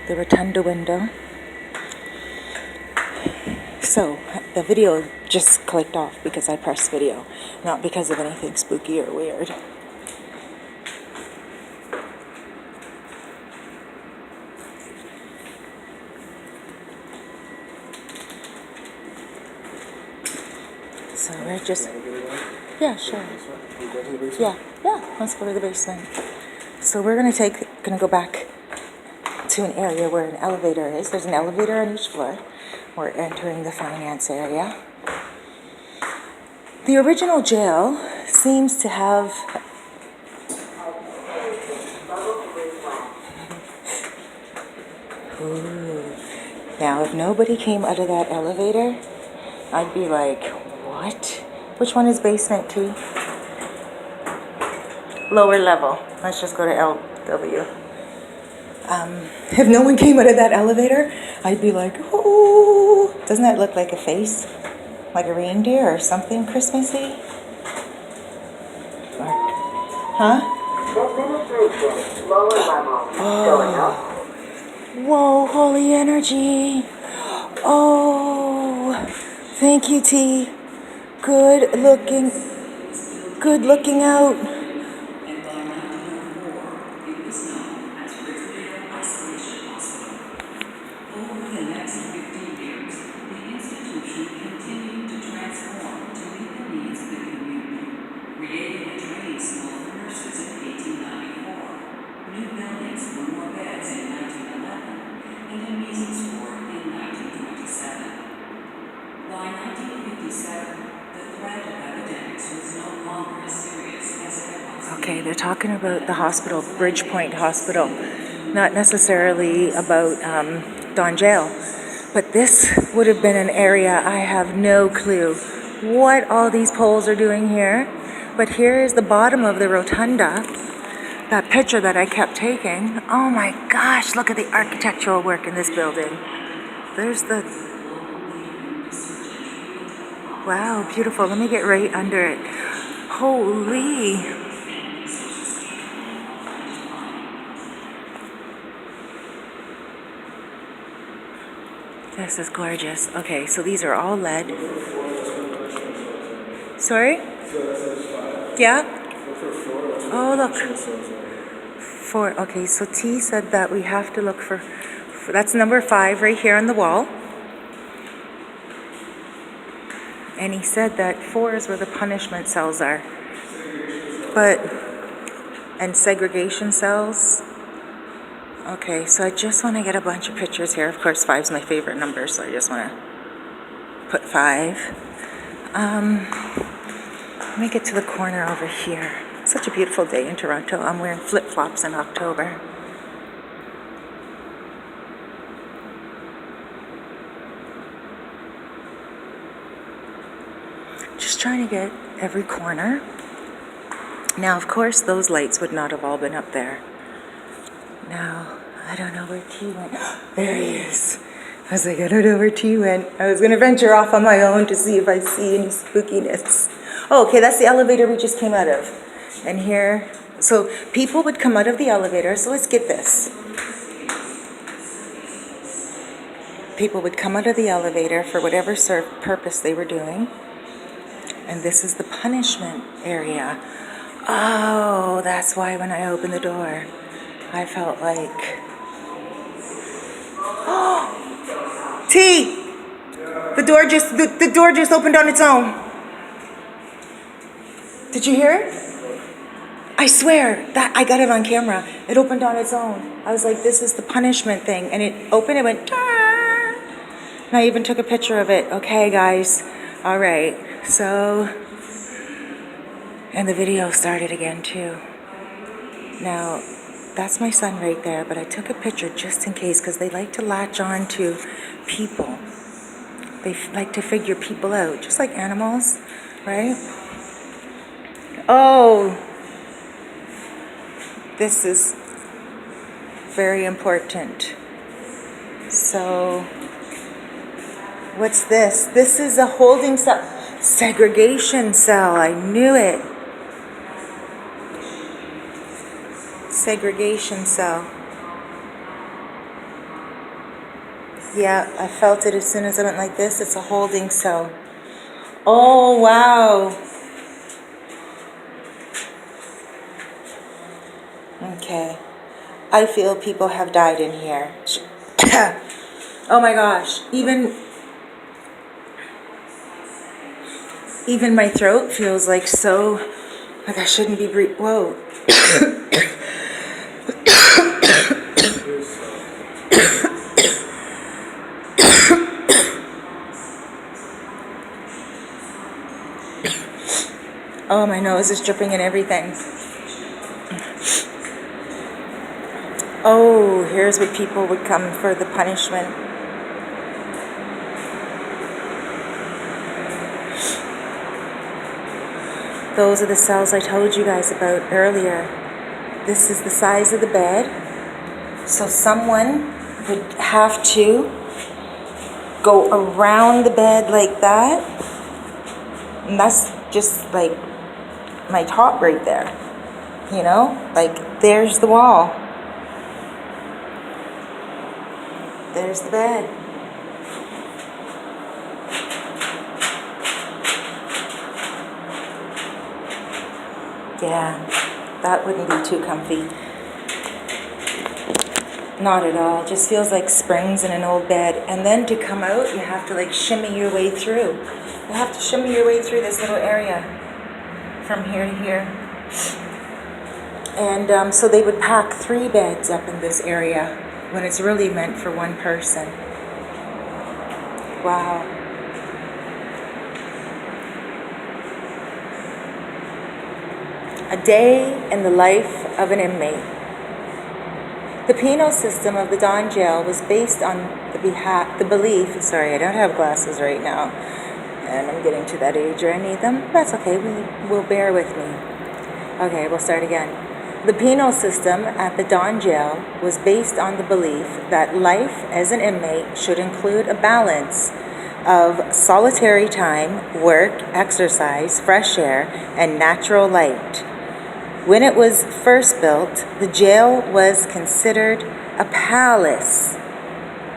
the rotunda window. So the video just clicked off because I pressed video, not because of anything spooky or weird. So we're just, yeah, sure. Yeah, let's go to the basement. So we're gonna go back to an area where an elevator is. There's an elevator on each floor. We're entering the finance area. The original jail seems to have Now, if nobody came out of that elevator, I'd be like, what? Which one is basement T? Lower level. Let's just go to LW. If no one came out of that elevator, I'd be like, oh, doesn't that look like a face? Like a reindeer or something Christmassy? Huh? Lower level. Going up. Whoa, holy energy. Oh, thank you, T. Good looking out. Okay, they're talking about the hospital, Bridgepoint Hospital, not necessarily about Don Jail, but this would have been an area I have no clue what all these poles are doing here. But here is the bottom of the rotunda, that picture that I kept taking. Oh my gosh, look at the architectural work in this building. There's the, wow, beautiful. Let me get right under it. Holy. This is gorgeous. Okay, so these are all lead. Sorry? Yeah? Oh, look. Okay, so T said that we have to look for that's number 5 right here on the wall. And he said that 4 is where the punishment cells are. And segregation cells. Okay, so I just want to get a bunch of pictures here. Of course, 5 is my favorite number, so I just want to put 5. Let me get to the corner over here. Such a beautiful day in Toronto. I'm wearing flip-flops in October. Just trying to get every corner. Now, of course, those lights would not have all been up there. Now, I don't know where T went. There he is. I was like, I don't know where T went. I was going to venture off on my own to see if I see any spookiness. Oh, okay, that's the elevator we just came out of. And here, so people would come out of the elevator. So let's get this. People would come out of the elevator for whatever purpose they were doing. And this is the punishment area. Oh, that's why when I opened the door, I felt like, oh, T, the door just opened on its own. Did you hear it? I swear that I got it on camera. It opened on its own. I was like, this is the punishment thing, and it opened. It went, ah. And I even took a picture of it. Okay, guys. All right. So, and the video started again too. Now, that's my son right there, but I took a picture just in case because they like to latch on to people. They like to figure people out, just like animals, right? Oh, this is very important. So, what's this? This is a holding cell, segregation cell. I knew it. Segregation cell. Yeah, I felt it as soon as I went like this. It's a holding cell. Oh, wow. Okay. I feel people have died in here. Oh my gosh. Even my throat feels like so, like I shouldn't be breathing. Whoa. Oh, my nose is dripping and everything. Oh, here's what people would come for the punishment. Those are the cells I told you guys about earlier. This is the size of the bed. So someone would have to go around the bed like that. And that's just like my top right there. You know? Like, there's the wall. There's the bed. Yeah, that wouldn't be too comfy. Not at all. Just feels like springs in an old bed. And then to come out, you have to like shimmy your way through. You have to shimmy your way through this little area from here to here. And so they would pack 3 beds up in this area when it's really meant for one person. Wow. A day in the life of an inmate. The penal system of the Don Jail was based on the belief, sorry, I don't have glasses right now, and I'm getting to that age where I need them. That's okay, will bear with me. Okay, we'll start again. The penal system at the Don Jail was based on the belief that life as an inmate should include a balance of solitary time, work, exercise, fresh air, and natural light. When it was first built, the jail was considered a palace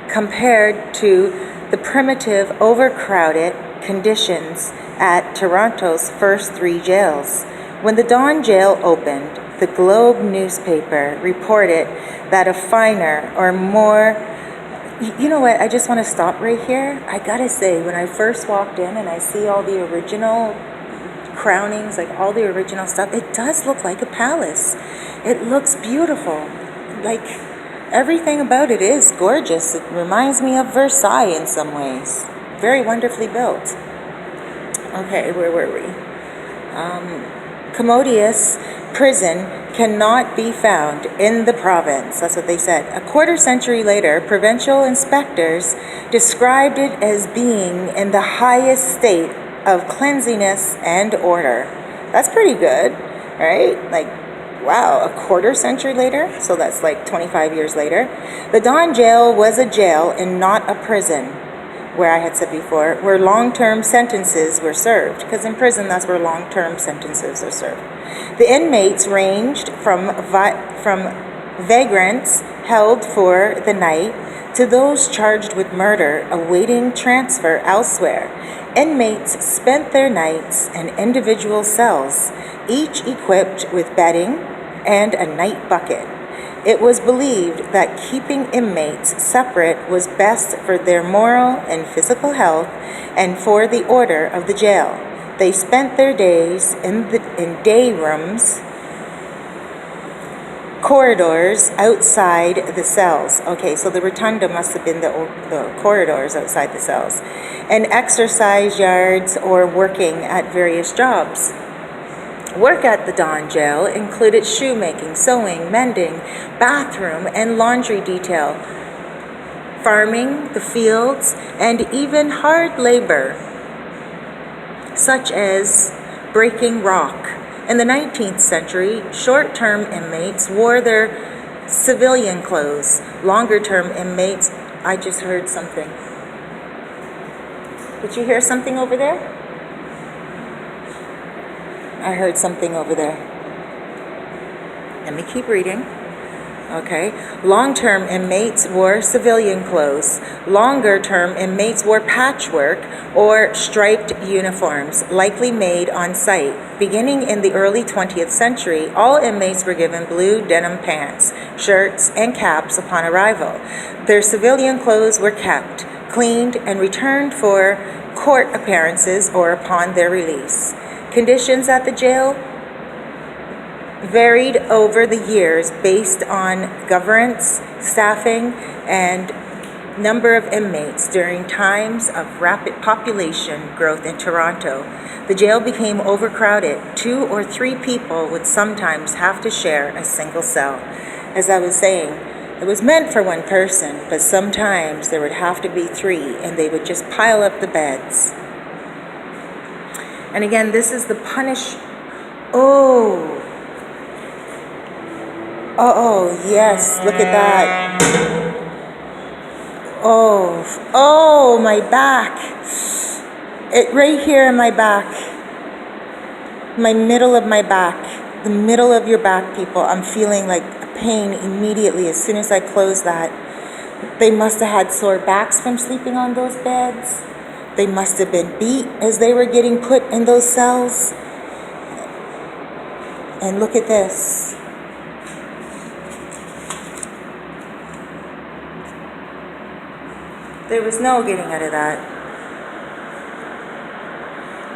compared to the primitive, overcrowded conditions at Toronto's first 3 jails. When the Don Jail opened, the Globe newspaper reported that a finer or more... You know what? I just want to stop right here. I gotta say, when I first walked in and I see all the original crownings, like all the original stuff, it does look like a palace. It looks beautiful. Like, everything about it is gorgeous. It reminds me of Versailles in some ways. Very wonderfully built. Okay, where were we? Commodious prison cannot be found in the province. That's what they said. A quarter century later, provincial inspectors described it as being in the highest state of cleanliness and order. That's pretty good, right? Like, wow, a quarter century later? So that's like 25 years later. The Don Jail was a jail and not a prison, where I had said before, where long-term sentences were served. Because in prison, that's where long-term sentences are served. The inmates ranged from vagrants held for the night to those charged with murder awaiting transfer elsewhere. Inmates spent their nights in individual cells, each equipped with bedding and a night bucket. It was believed that keeping inmates separate was best for their moral and physical health and for the order of the jail. They spent their days in day rooms, corridors outside the cells. Okay, so the rotunda must have been the corridors outside the cells. And exercise yards or working at various jobs. Work at the Don Jail included shoemaking, sewing, mending, bathroom, and laundry detail, farming, the fields, and even hard labor, such as breaking rock. In the 19th century, short-term inmates wore their civilian clothes. Longer-term inmates... I just heard something. Did you hear something over there? I heard something over there. Let me keep reading. Okay, long-term inmates wore civilian clothes. Longer-term inmates wore patchwork or striped uniforms, likely made on site. Beginning in the early 20th century, all inmates were given blue denim pants, shirts, and caps upon arrival. Their civilian clothes were kept, cleaned, and returned for court appearances or upon their release. Conditions at the jail varied over the years based on governance, staffing, and number of inmates during times of rapid population growth in Toronto. The jail became overcrowded. 2 or 3 people would sometimes have to share a single cell. As I was saying, it was meant for one person, but sometimes there would have to be 3, and they would just pile up the beds. And again, this is the Oh, yes, look at that. Oh, my back. It right here in my back. My middle of my back. The middle of your back, people. I'm feeling like a pain immediately as soon as I close that. They must have had sore backs from sleeping on those beds. They must have been beat as they were getting put in those cells. And look at this. There was no getting out of that.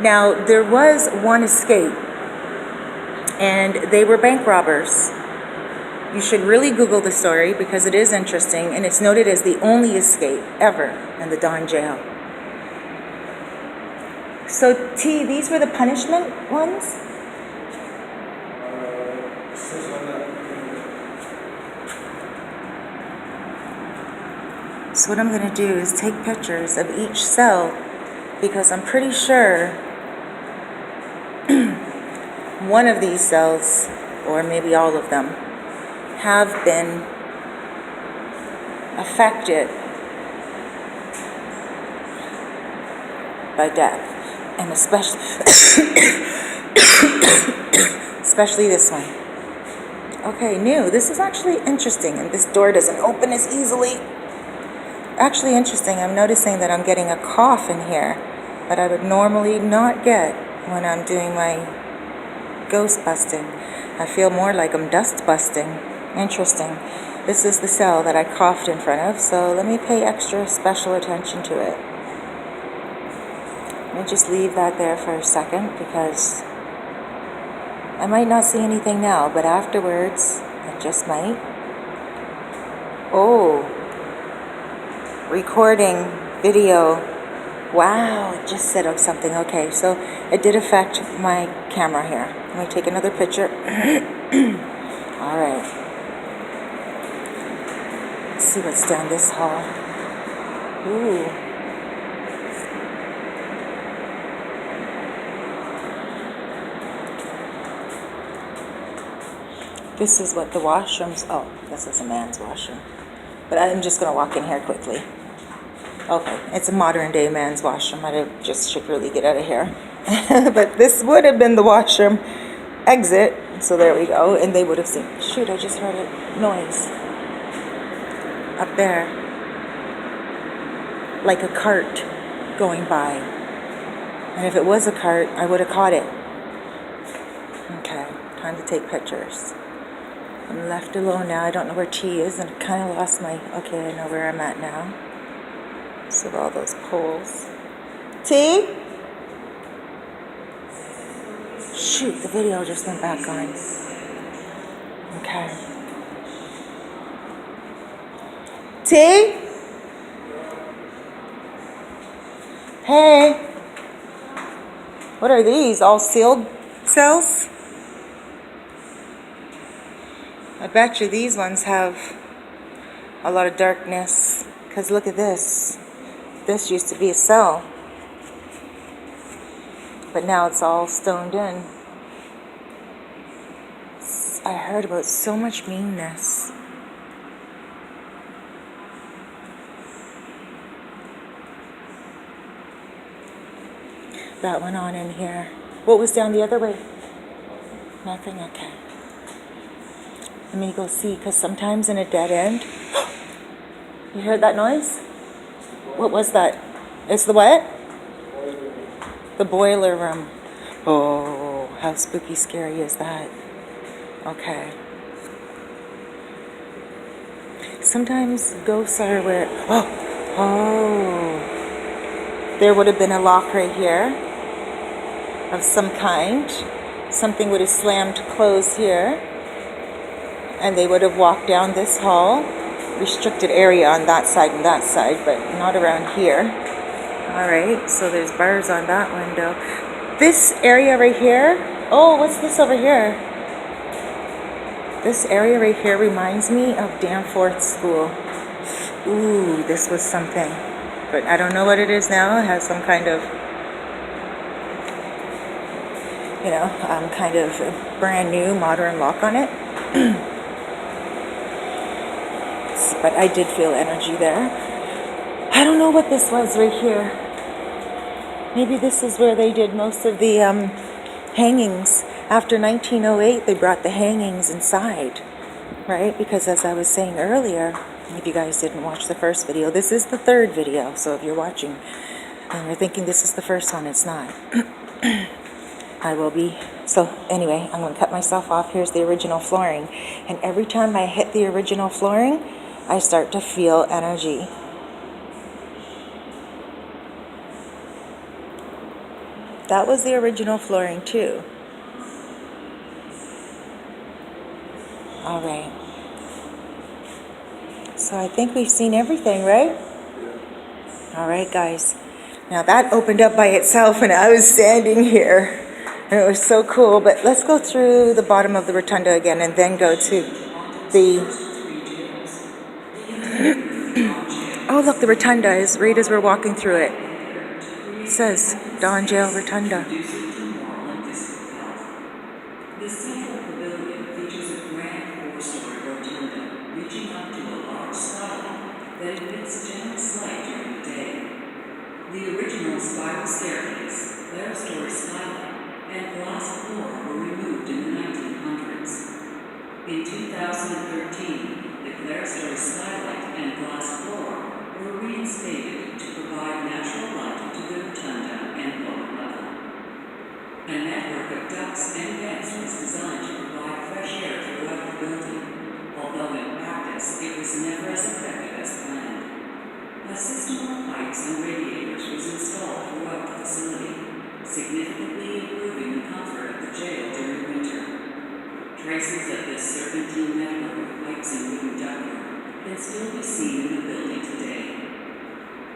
Now, there was one escape, and they were bank robbers. You should really Google the story because it is interesting, and it's noted as the only escape ever in the Don jail. So, T, these were the punishment ones? So what I'm going to do is take pictures of each cell because I'm pretty sure one of these cells, or maybe all of them, have been affected by death. And especially this one. Okay, new. This is actually interesting, and this door doesn't open as easily. Actually interesting, I'm noticing that I'm getting a cough in here that I would normally not get when I'm doing my ghost busting. I feel more like I'm dust busting. Interesting. This is the cell that I coughed in front of, so let me pay extra special attention to it. Let me just leave that there for a second because I might not see anything now, but afterwards I just might. Oh. Recording video. Wow, it just said something. Okay, so it did affect my camera here. Let me take another picture. All right. Let's see what's down this hall. Ooh. This is what the washrooms. Oh, this is a man's washroom. But I'm just going to walk in here quickly. Okay, it's a modern day man's washroom. I just should really get out of here. But this would have been the washroom exit. So there we go. And they would have seen. Shoot, I just heard a noise. Up there. Like a cart going by. And if it was a cart, I would have caught it. Okay, time to take pictures. I'm left alone now. I don't know where T is, and I kind of lost my... Okay, I know where I'm at now. So all those poles. T? Shoot, the video just went back on. Okay. T? Hey. What are these? All sealed cells? I bet you these ones have a lot of darkness. Because look at this. This used to be a cell. But now it's all stoned in. I heard about so much meanness. That went on in here. What was down the other way? Nothing? Okay. Let me go see, because sometimes in a dead end... You heard that noise? What was that? It's the what? The boiler room. Oh, how spooky scary is that? Okay. Sometimes ghosts are where... Oh. There would have been a lock right here of some kind. Something would have slammed closed here. And they would have walked down this hall. Restricted area on that side and that side, but not around here. Alright, so there's bars on that window. This area right here... Oh, what's this over here? This area right here reminds me of Danforth School. Ooh, this was something. But I don't know what it is now. It has some kind of, kind of brand new modern lock on it. But I did feel energy there. I don't know what this was right here. Maybe this is where they did most of the hangings. After 1908, they brought the hangings inside, right? Because as I was saying earlier, if you guys didn't watch the first video, this is the third video. So if you're watching and you're thinking this is the first one, it's not. I will be. So anyway, I'm going to cut myself off. Here's the original flooring. And every time I hit the original flooring, I start to feel energy. That was the original flooring too. All right. So I think we've seen everything, right? All right, guys. Now that opened up by itself and I was standing here. And it was so cool. But let's go through the bottom of the rotunda again and then go to the... Oh, look, the rotunda is right as we're walking through it. It says Don Jail Rotunda. The central pavilion features a grand four-story rotunda reaching up to a large skylight that emits generous light during the day. The original spiral staircase, clerestory skylight, and glass floor were removed in the 1900s. In 2013, the clerestory skylight and glass floor were reinstated to provide natural light to the rotunda and lower level. A network of ducts and vents was designed to provide fresh air throughout the building, although in practice it was never as effective as planned. A system of pipes and radiators was installed throughout the facility, significantly improving the comfort of the jail during winter. Traces of this serpentine network of pipes and wooden ductwork can still be seen in the building today.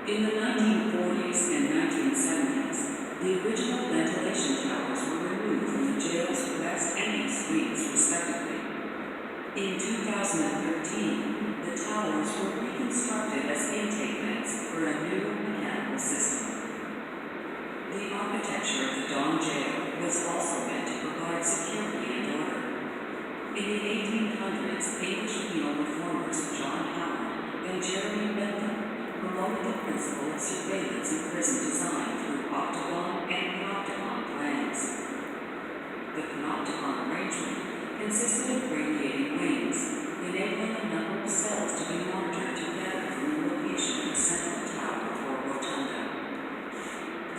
In the 1940s and 1970s, the original ventilation towers were removed from the jail's west and east wings, respectively. In 2013, the towers were reconstructed as intake vents for a new mechanical system. The architecture of the Don Jail was also meant to provide security and order. In the 1800s, English penal reformers John Howard and Jeremy Bentham promoted the principle of surveillance in prison design through octagon and panopticon plans. The panopticon arrangement consisted of radiating wings, enabling a number of cells to be monitored together from the location of the central tower or rotunda.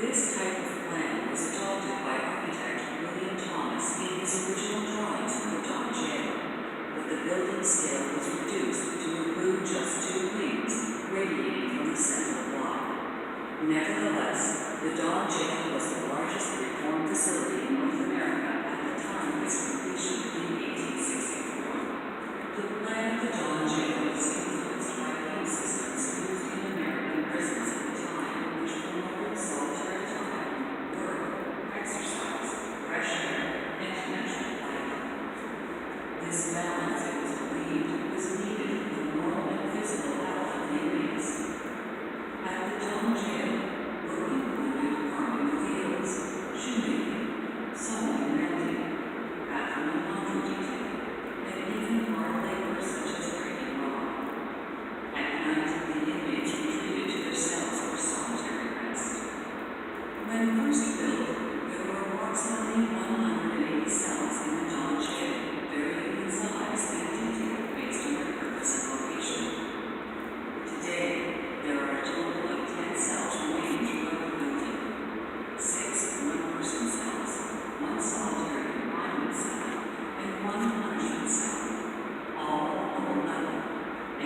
This type of plan was adopted by architect William Thomas in his original drawings for the Don Jail, but the building scale was reduced to include just 2 wings radiating from the central block. Nevertheless, the Don Jail was the largest reform facility in North America at the time of its completion in 1864. The plan of the Don Jail was influenced by code systems used in American prisons at the time, which promoted solitary time, work, exercise, fresh air, and natural light. This balance, it was believed, was needed for the moral and physical health of the inmates. At the Don Jail, work included farming with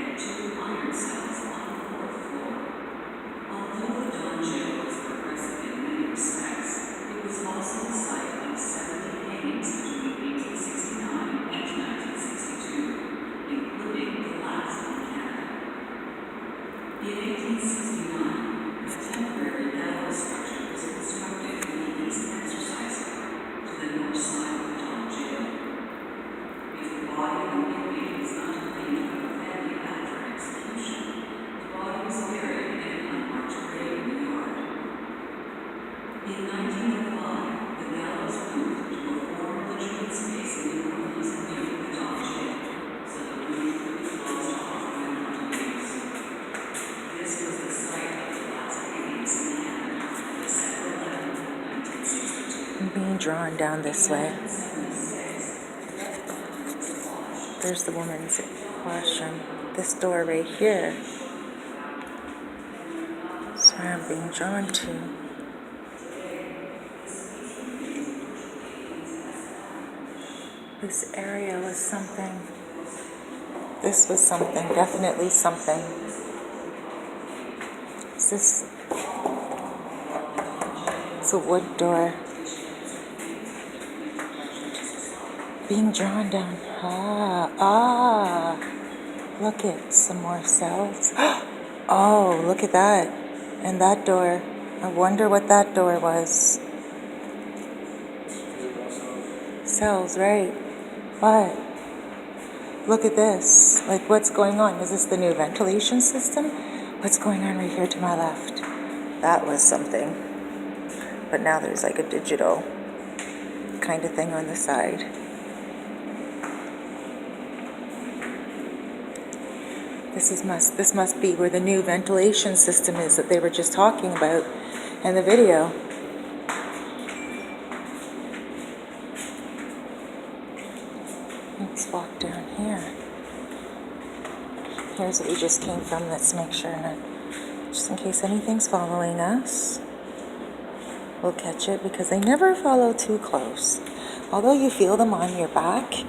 and 2 iron cells on the 4th floor. Although the Don jail was progressive in many respects, it was also the site of 70 hangings between 1869 and 1962, including the last in Canada. In 1869, a temporary gallows structure was constructed in the East Exercise Yard to the north side of the Don jail. If the body of an inmate is not claimed by the family after execution, the body was buried in an unmarked grave in the yard. In 1905, the gallows moved to a former legitimate space in the northeast wing of the Don jail, so the roof could be closed off when not in use. This was the site of the last hangings in Canada, December 11, 1962. I'm being drawn down this way. There's the woman's washroom. This door right here. That's where I'm being drawn to. This area was something. This was something, definitely something. Is this? It's a wood door. Being drawn down. Look at some more cells. Oh, look at that. And that door. I wonder what that door was. Cells, right? But look at this. Like, what's going on? Is this the new ventilation system? What's going on right here to my left? That was something. But now there's like a digital kind of thing on the side. This must be where the new ventilation system is that they were just talking about in the video. Let's walk down here. Here's what we just came from. Let's make sure not, just in case anything's following us, we'll catch it because they never follow too close. Although you feel them on your back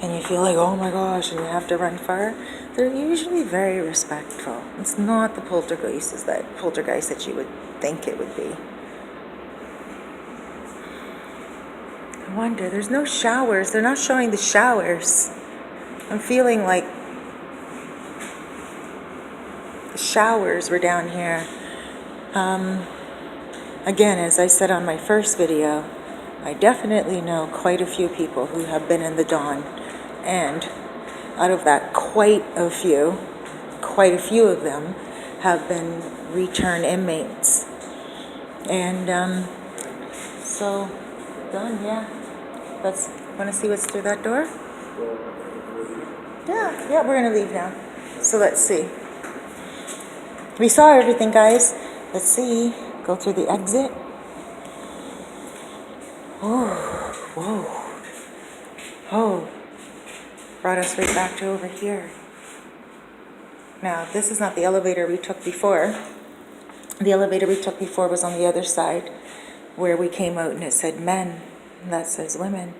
and you feel like, oh my gosh, and you have to run far, they're usually very respectful. It's not the poltergeist that you would think it would be. I wonder, there's no showers. They're not showing the showers. I'm feeling like the showers were down here. Again, as I said on my first video, I definitely know quite a few people who have been in the Don, and out of that, quite a few of them have been return inmates. And so, done, yeah. Let's, want to see what's through that door? Yeah, we're going to leave now. So let's see. We saw everything, guys. Let's see. Go through the exit. Oh. Brought us right back to over here. Now, this is not the elevator we took before. The elevator we took before was on the other side where we came out and it said men. And that says women.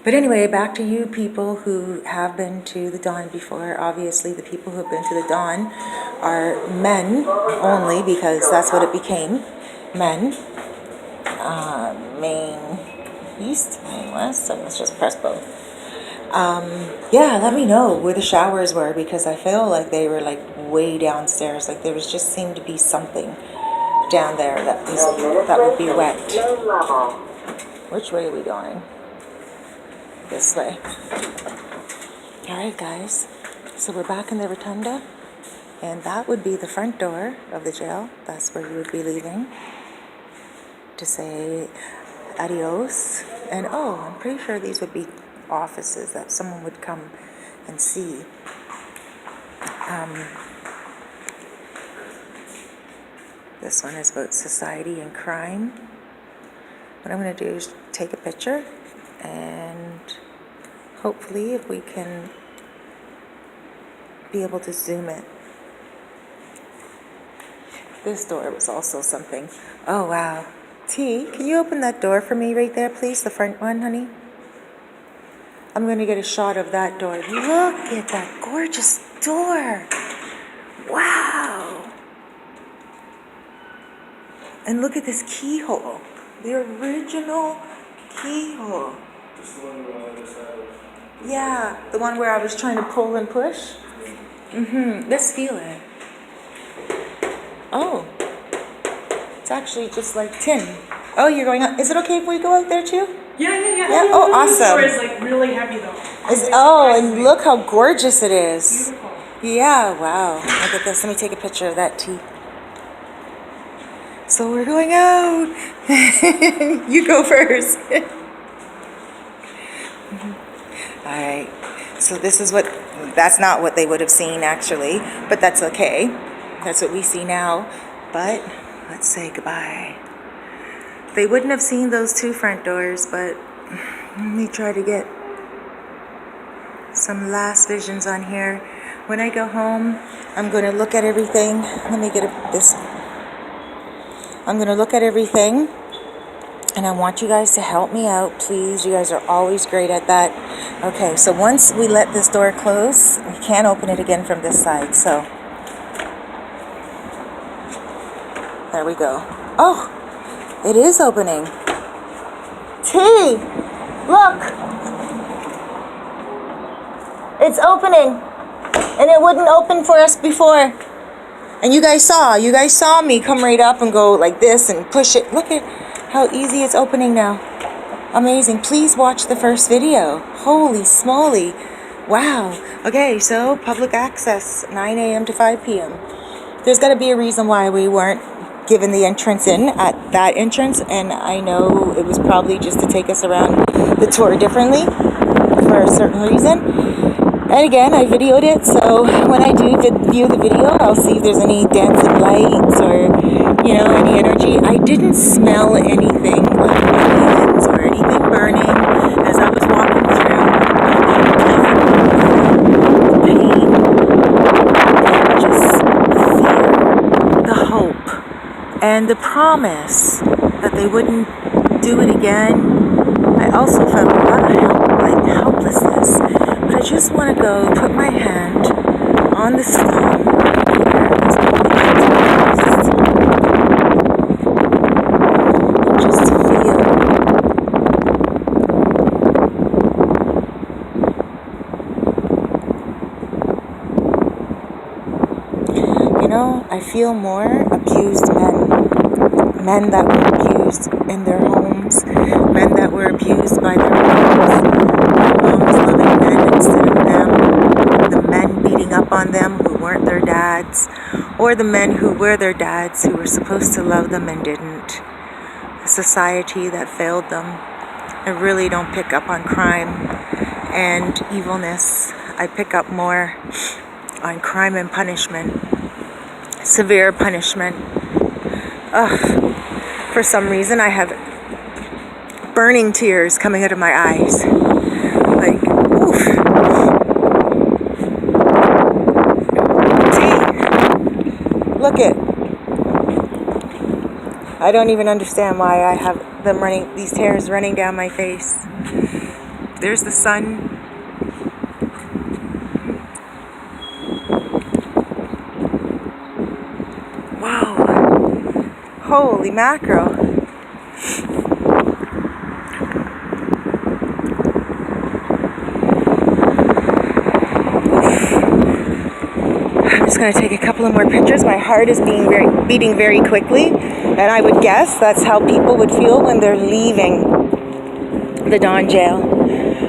But anyway, back to you people who have been to the Don before. Obviously, the people who have been to the Don are men only because that's what it became. Men. Main east, main west. So let's just press both. Yeah, let me know where the showers were because I feel like they were like way downstairs. Like there just seemed to be something down there that would be wet. Which way are we going? This way. Alright guys, so we're back in the rotunda and that would be the front door of the jail. That's where you would be leaving to say adios. And oh, I'm pretty sure these would be offices that someone would come and see. This one is about society and crime. What I'm going to do is take a picture and hopefully if we can be able to zoom it. This door was also something. Oh wow. T, can you open that door for me right there please? The front one, honey? I'm gonna get a shot of that door. Look at that gorgeous door. Wow. And look at this keyhole. The original keyhole. Just the one where I just had. Yeah, the one where I was trying to pull and push. Let's feel it. Oh, it's actually just like tin. Oh, you're going out. Is it okay if we go out there too? Yeah. Yeah? Oh, awesome. The door is like really heavy though. And look how gorgeous it is. Beautiful. Yeah, wow. Look at this. Let me take a picture of that tea. So we're going out. You go first. All right. So this is that's not what they would have seen actually, but that's okay. That's what we see now. But let's say goodbye. They wouldn't have seen those two front doors, but let me try to get some last visions on here. When I go home, I'm going to look at everything. Let me get this. I'm going to look at everything, and I want you guys to help me out, please. You guys are always great at that. Okay, so once we let this door close, we can't open it again from this side, so there we go. Oh, it is opening. T, look. It's opening. And it wouldn't open for us before. And you guys saw me come right up and go like this and push it. Look at how easy it's opening now. Amazing. Please watch the first video. Holy smoly. Wow. Okay, so public access, 9 a.m. to 5 p.m. There's got to be a reason why we weren't given the entrance in at that entrance, and I know it was probably just to take us around the tour differently for a certain reason. And again, I videoed it, so when I do view the video, I'll see if there's any dancing lights or, any energy. I didn't smell anything like aliens or anything burning as I was walking through. Pain and just fear, the hope, and the promise that they wouldn't do it again. I also felt a lot of helplessness. But I just want to go put my hand on the stone just to feel. I feel more abused men that were abused in their homes, men that were abused by their moms loving men instead of them, the men beating up on them who weren't their dads, or the men who were their dads who were supposed to love them and didn't. A society that failed them. I really don't pick up on crime and evilness. I pick up more on crime and punishment. Severe punishment. For some reason I have burning tears coming out of my eyes. Like, oof. See? Look it. I don't even understand why I have these tears running down my face. There's the sun. Wow. Holy mackerel. I'm just going to take a couple of more pictures. My heart is beating very quickly, and I would guess that's how people would feel when they're leaving the Don jail.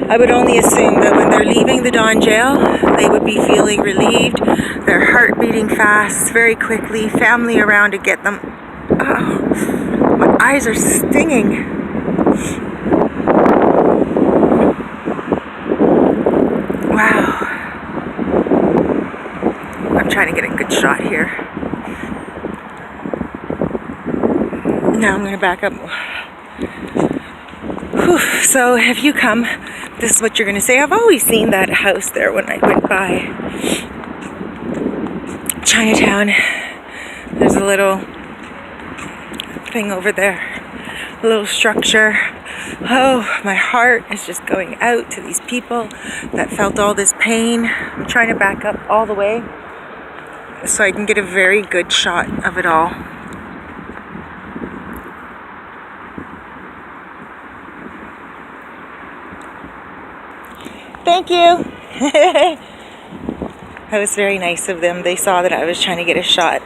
I would only assume that when they're leaving the Don jail, they would be feeling relieved, their heart beating fast, very quickly, family around to get them. Oh, my eyes are stinging. Wow. I'm trying to get a good shot here. Now I'm going to back up. Whew. So if you come, this is what you're going to say. I've always seen that house there when I went by Chinatown. There's a little thing over there, a little structure. Oh, my heart is just going out to these people that felt all this pain. I'm trying to back up all the way so I can get a very good shot of it all. Thank you. That was very nice of them. They saw that I was trying to get a shot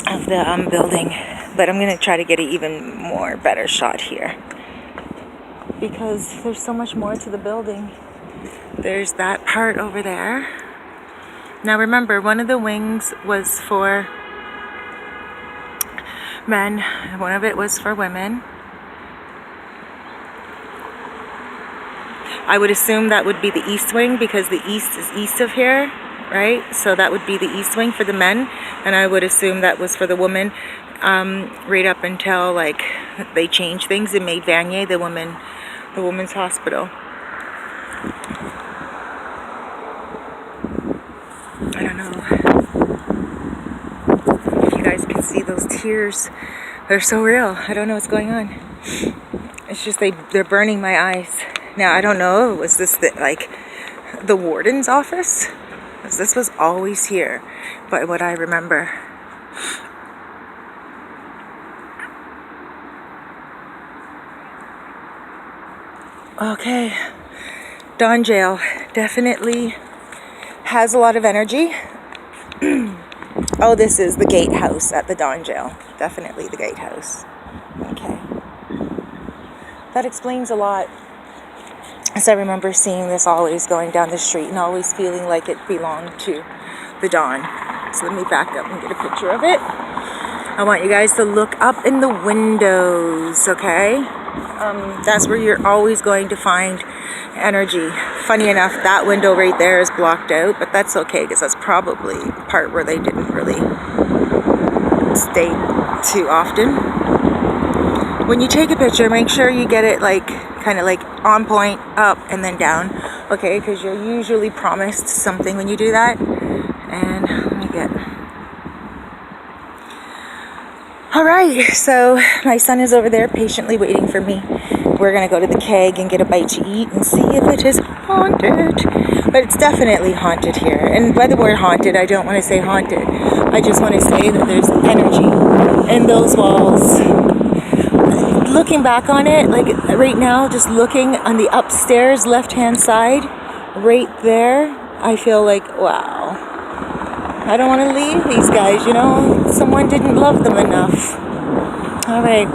of the building, but I'm going to try to get an even more better shot here because there's so much more to the building. There's that part over there. Now remember, one of the wings was for men, one of it was for women. I would assume that would be the east wing because the east is east of here, right? So that would be the east wing for the men, and I would assume that was for the women, right up until like they changed things and made Vanier the women's hospital. I don't know if you guys can see those tears. They're so real. I don't know what's going on. It's just they're burning my eyes. Now, I don't know, was this the warden's office? Because this was always here, but what I remember. Okay, Don Jail definitely has a lot of energy. Oh, this is the gatehouse at the Don Jail. Definitely the gatehouse. Okay. That explains a lot. So I remember seeing this always going down the street and always feeling like it belonged to the Don. So let me back up and get a picture of it. I want you guys to look up in the windows, okay? That's where you're always going to find energy. Funny enough, that window right there is blocked out, but that's okay because that's probably the part where they didn't really stay too often. When you take a picture, make sure you get it kind of on point, up and then down, okay? Because you're usually promised something when you do that. And let me get... Alright, so my son is over there patiently waiting for me. We're going to go to the keg and get a bite to eat and see if it is haunted. But it's definitely haunted here. And by the word haunted, I don't want to say haunted. I just want to say that there's energy in those walls. Looking back on it, like right now, just looking on the upstairs left-hand side, right there, I feel like, wow. I don't want to leave these guys, you know? Someone didn't love them enough. All right.